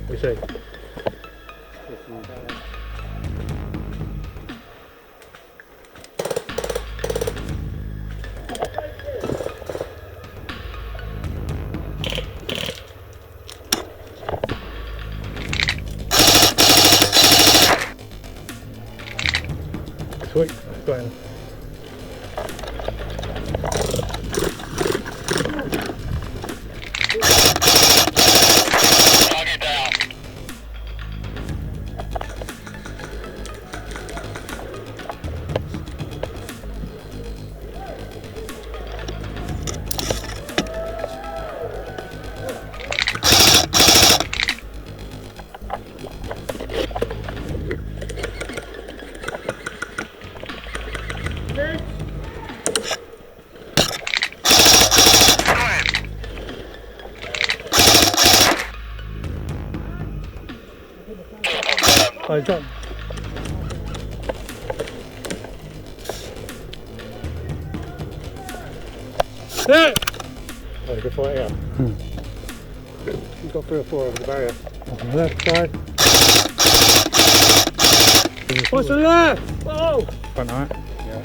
We see. Sweet, let's go in. Target down. Oh, he's done. Yeah! Oh, good fight, yeah. You've got 3 or 4 over the barrier. On the left side. What's the left? Oh! Front right. Yeah.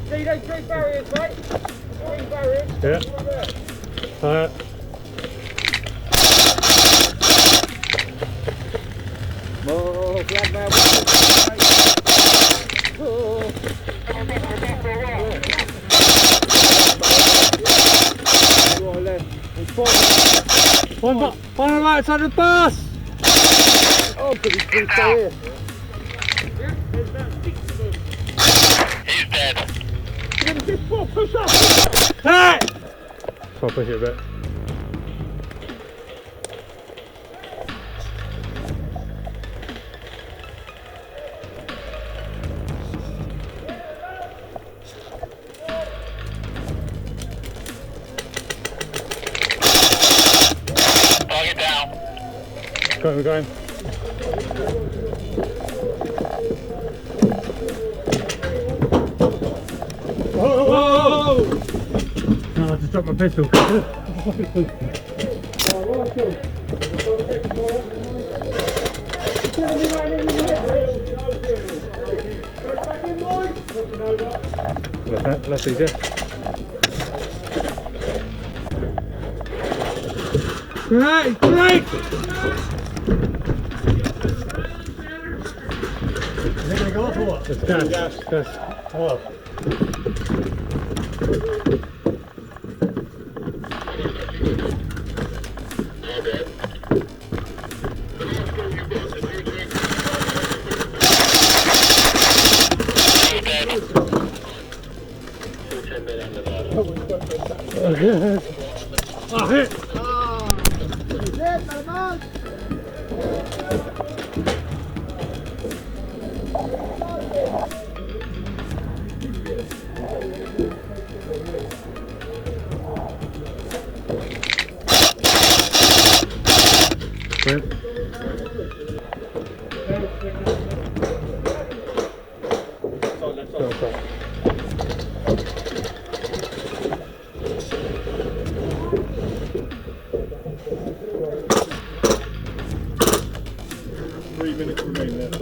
See those 3 barriers, mate? 3 barriers. Yeah. Oh, glad man. Oh. One on the right side of the bus! Oh, could be 3 here. He's dead. Just push up. Hey! I'll push it a bit. Target down. We're going. Whoa! No, I just dropped my pistol. That's easier. Great, great! Is it going to go off or what? It's gas. Oh. Oh, hit! Brilliant. 3 minutes remaining left.